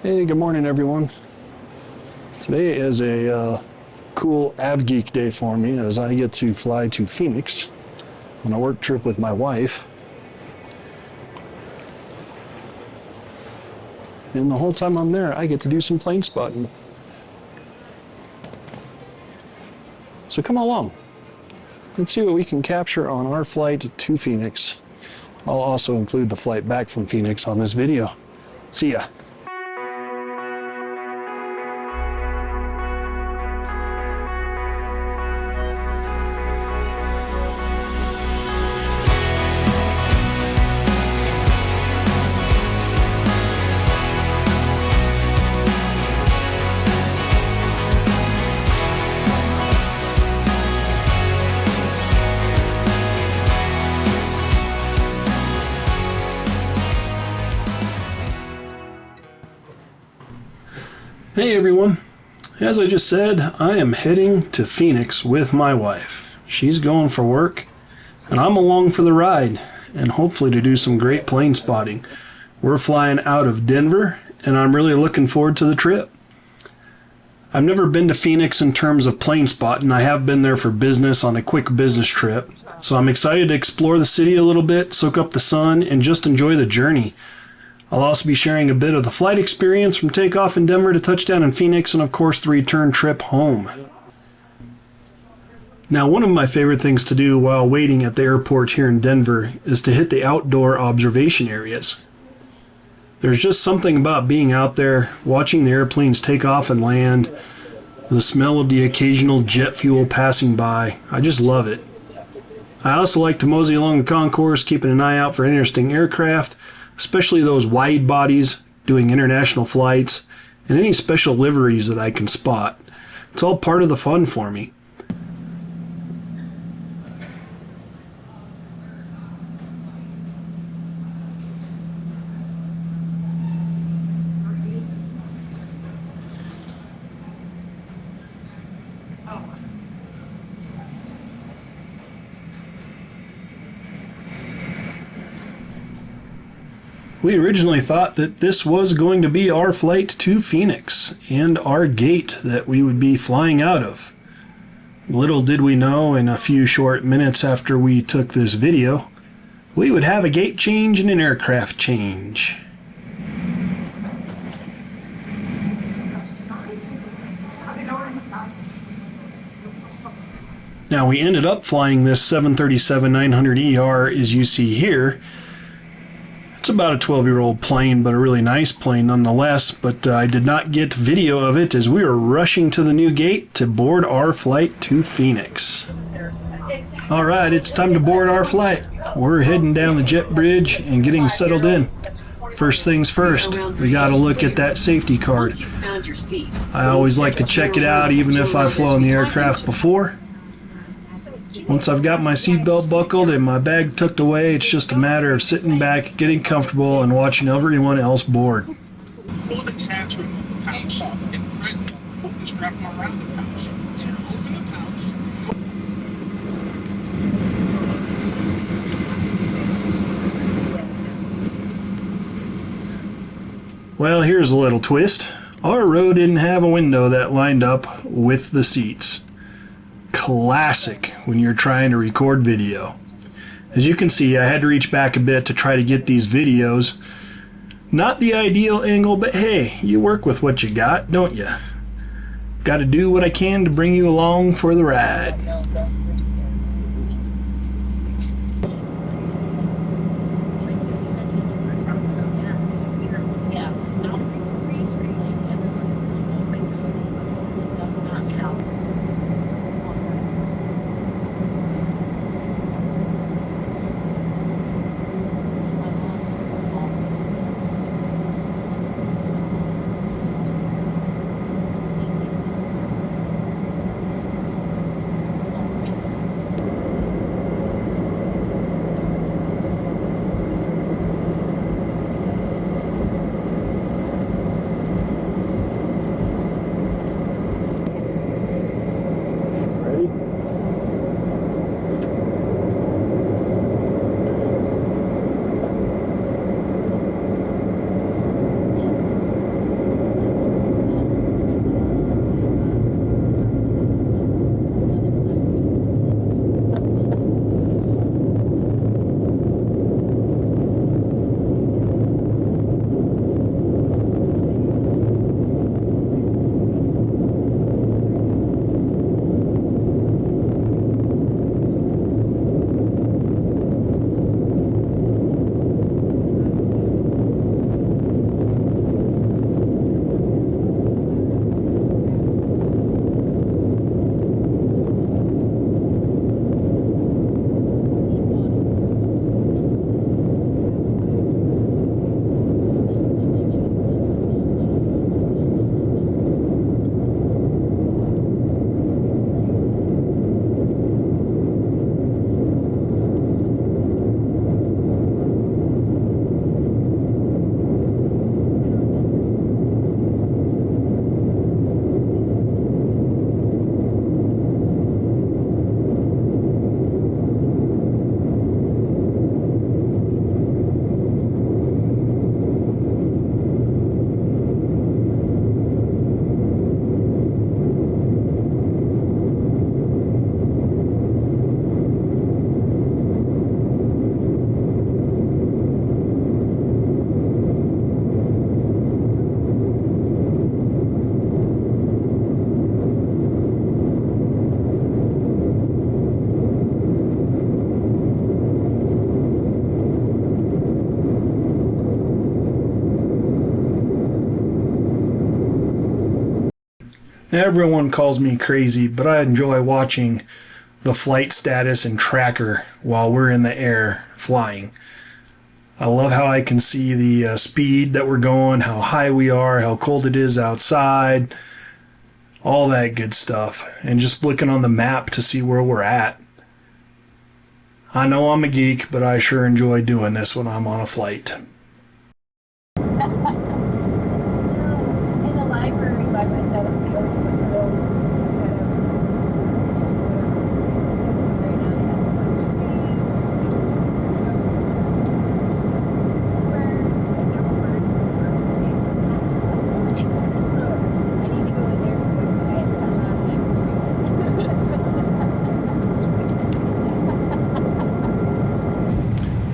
Hey, good morning everyone. Today is a cool AvGeek day for me as I get to fly to Phoenix on a work trip with my wife. And the whole time I'm there, I get to do some plane spotting. So come along. Let's see what we can capture on our flight to Phoenix. I'll also include the flight back from Phoenix on this video. See ya. Hey everyone, as I just said, I am heading to Phoenix with my wife. She's going for work, and I'm along for the ride, and hopefully to do some great plane spotting. We're flying out of Denver, and I'm really looking forward to the trip. I've never been to Phoenix in terms of plane spotting. I have been there for business on a quick business trip, so I'm excited to explore the city a little bit, soak up the sun, and just enjoy the journey. I'll also be sharing a bit of the flight experience from takeoff in Denver to touchdown in Phoenix, and of course the return trip home. Now, one of my favorite things to do while waiting at the airport here in Denver is to hit the outdoor observation areas. There's just something about being out there, watching the airplanes take off and land, the smell of the occasional jet fuel passing by. I just love it. I also like to mosey along the concourse, keeping an eye out for interesting aircraft, especially those wide bodies doing international flights, and any special liveries that I can spot. It's all part of the fun for me. We originally thought that this was going to be our flight to Phoenix and our gate that we would be flying out of. Little did we know, in a few short minutes after we took this video, we would have a gate change and an aircraft change. Now, we ended up flying this 737-900ER as you see here. It's about a 12-year-old plane, but a really nice plane nonetheless, but I did not get video of it as we were rushing to the new gate to board our flight to Phoenix. Alright, it's time to board our flight. We're heading down the jet bridge and getting settled in. First things first, we gotta look at that safety card. I always like to check it out even if I've flown the aircraft before. Once I've got my seatbelt buckled and my bag tucked away, it's just a matter of sitting back, getting comfortable, and watching everyone else board. Pull the tab to remove the pouch, and press it. Pull the strap around the pouch. Tear open the pouch. Well, here's a little twist. Our row didn't have a window that lined up with the seats. Classic when you're trying to record video. As you can see, I had to reach back a bit to try to get these videos. Not the ideal angle, but hey, you work with what you got, don't you? Got to do what I can to bring you along for the ride. Everyone calls me crazy, but I enjoy watching the flight status and tracker while we're in the air flying. I love how I can see the speed that we're going, how high we are, how cold it is outside, all that good stuff, and just looking on the map to see where we're at. I know I'm a geek, but I sure enjoy doing this when I'm on a flight. In the library by myself, the ultimate real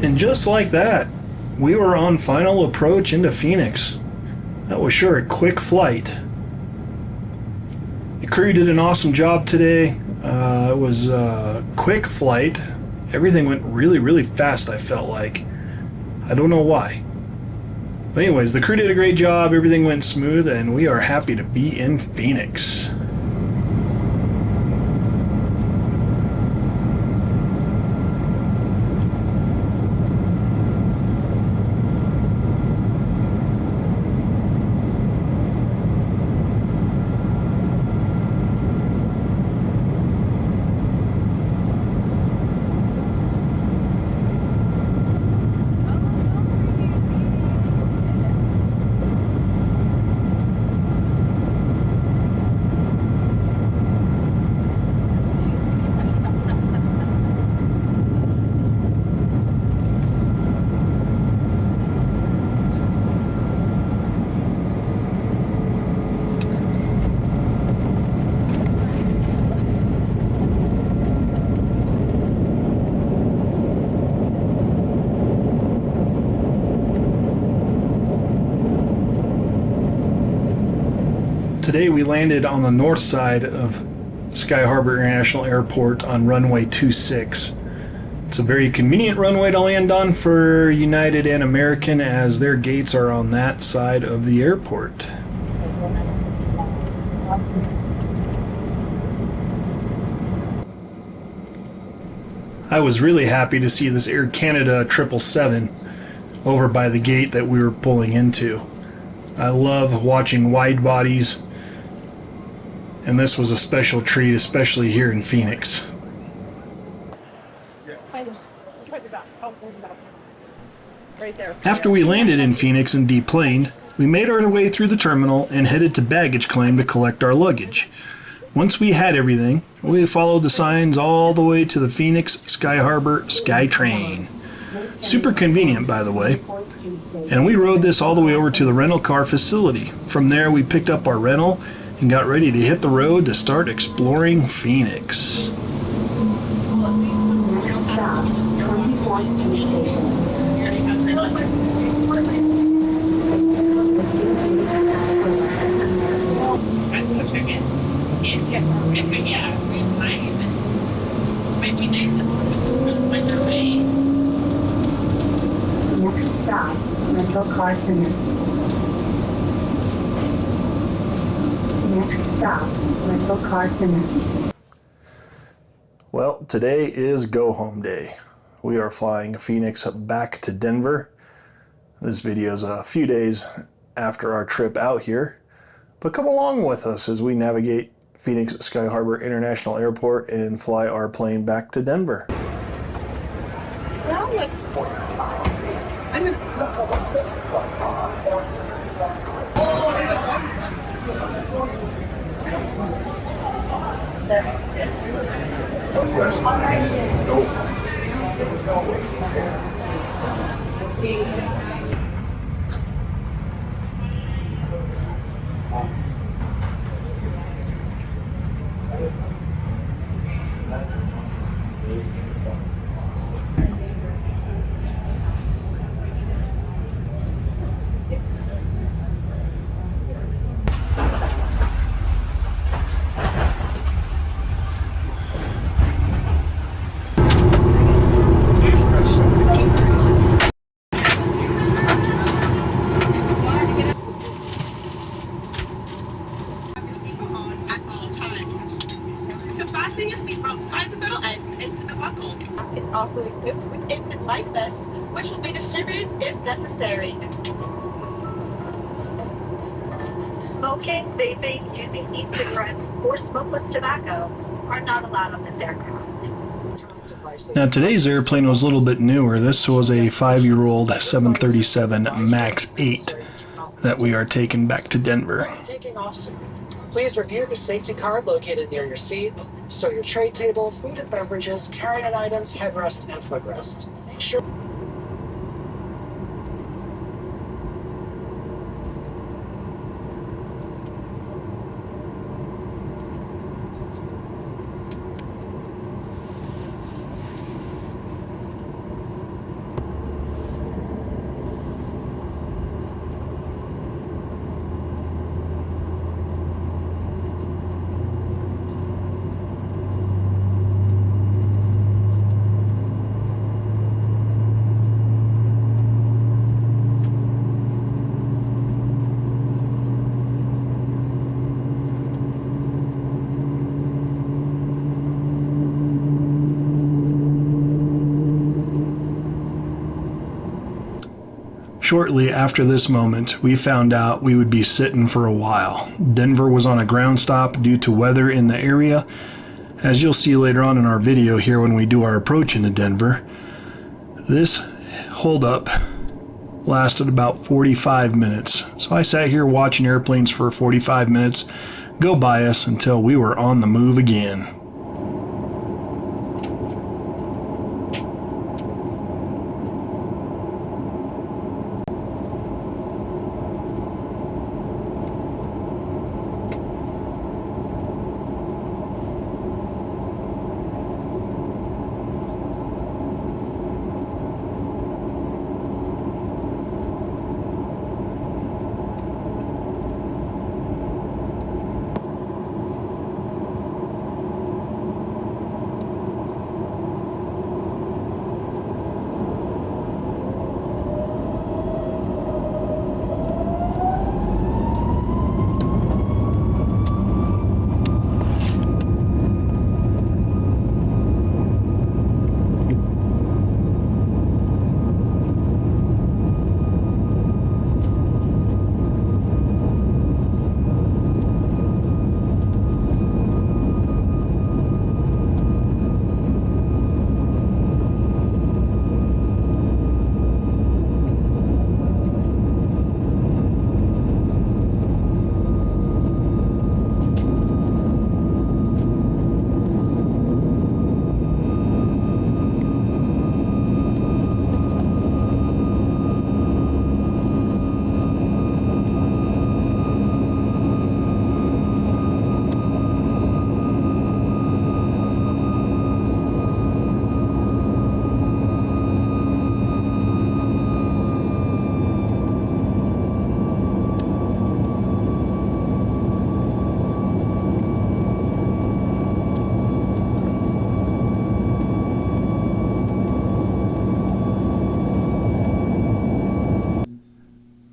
And just like that, we were on final approach into Phoenix. That was sure a quick flight. The crew did an awesome job today. It was a quick flight. Everything went really, really fast, I felt like. I don't know why. But anyways, the crew did a great job. Everything went smooth, and we are happy to be in Phoenix. Today we landed on the north side of Sky Harbor International Airport on runway 26. It's a very convenient runway to land on for United and American, as their gates are on that side of the airport. I was really happy to see this Air Canada 777 over by the gate that we were pulling into. I love watching wide bodies, and this was a special treat, especially here in Phoenix. right there. After we landed in Phoenix and deplaned, we made our way through the terminal and headed to baggage claim to collect our luggage. Once we had everything, we followed the signs all the way to the Phoenix Sky Harbor SkyTrain. Super convenient, by the way. And we rode this all the way over to the rental car facility. From there, we picked up our rental and got ready to hit the road to start exploring Phoenix. Next stop, 24th Street Station. Next stop, Rental Car Center. Next stop, Rental Car Center. Well, today is go home day. We are flying Phoenix back to Denver. This video is a few days after our trip out here, but come along with us as we navigate Phoenix Sky Harbor International Airport and fly our plane back to Denver. Well, let's. is also equipped with infant life vests, which will be distributed if necessary. Smoking, vaping, using e-cigarettes, or smokeless tobacco are not allowed on this aircraft. Now today's airplane was a little bit newer. This was a 5-year-old 737 MAX 8 that we are taking back to Denver. Taking off soon. Please review the safety card located near your seat. Stow your tray table, food and beverages, carry-on items, headrest, and footrest. Make sure. Shortly after this moment, we found out we would be sitting for a while. Denver was on a ground stop due to weather in the area. As you'll see later on in our video here when we do our approach into Denver, this holdup lasted about 45 minutes. So I sat here watching airplanes for 45 minutes go by us until we were on the move again.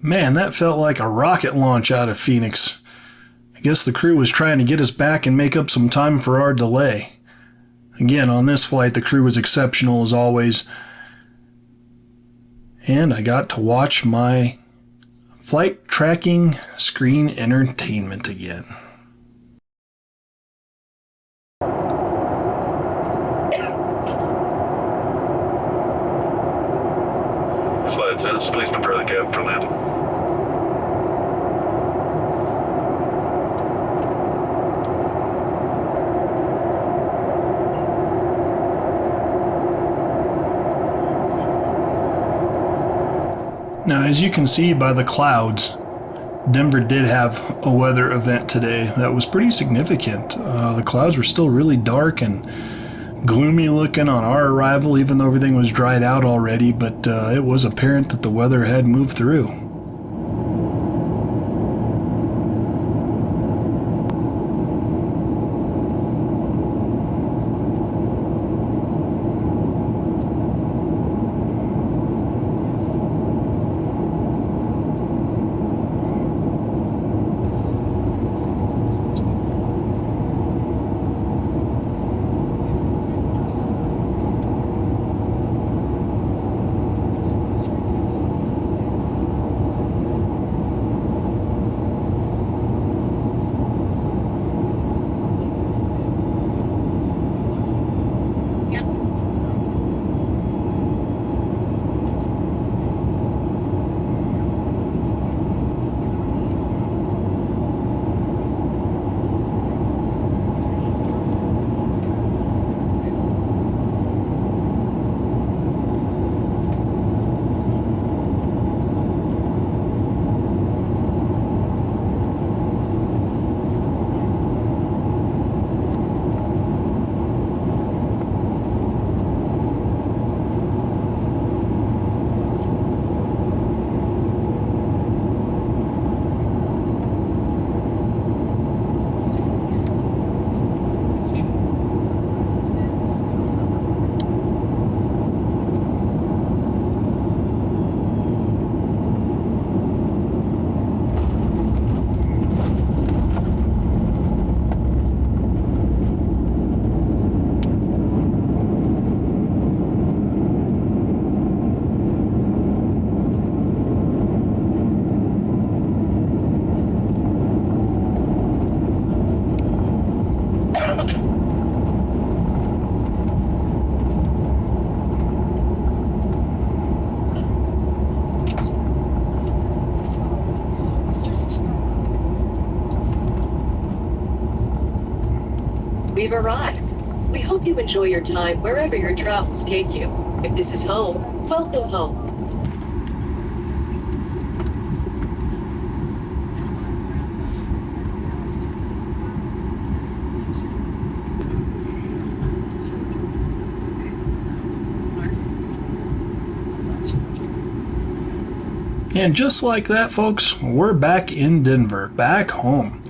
Man, that felt like a rocket launch out of Phoenix. I guess the crew was trying to get us back and make up some time for our delay. Again, on this flight, the crew was exceptional as always. And I got to watch my flight tracking screen entertainment again. Flight attendants, please prepare the cabin for landing. Now, as you can see by the clouds, Denver did have a weather event today that was pretty significant. The clouds were still really dark and gloomy looking on our arrival, even though everything was dried out already, but it was apparent that the weather had moved through. We've arrived. We hope you enjoy your time wherever your travels take you. If this is home, welcome home. And just like that, folks, we're back in Denver, back home.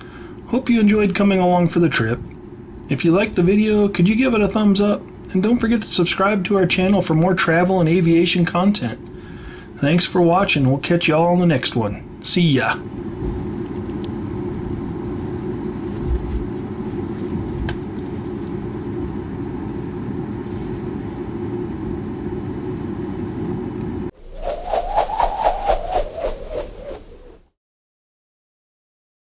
Hope you enjoyed coming along for the trip. If you liked the video, could you give it a thumbs up? And don't forget to subscribe to our channel for more travel and aviation content. Thanks for watching. We'll catch y'all on the next one. See ya.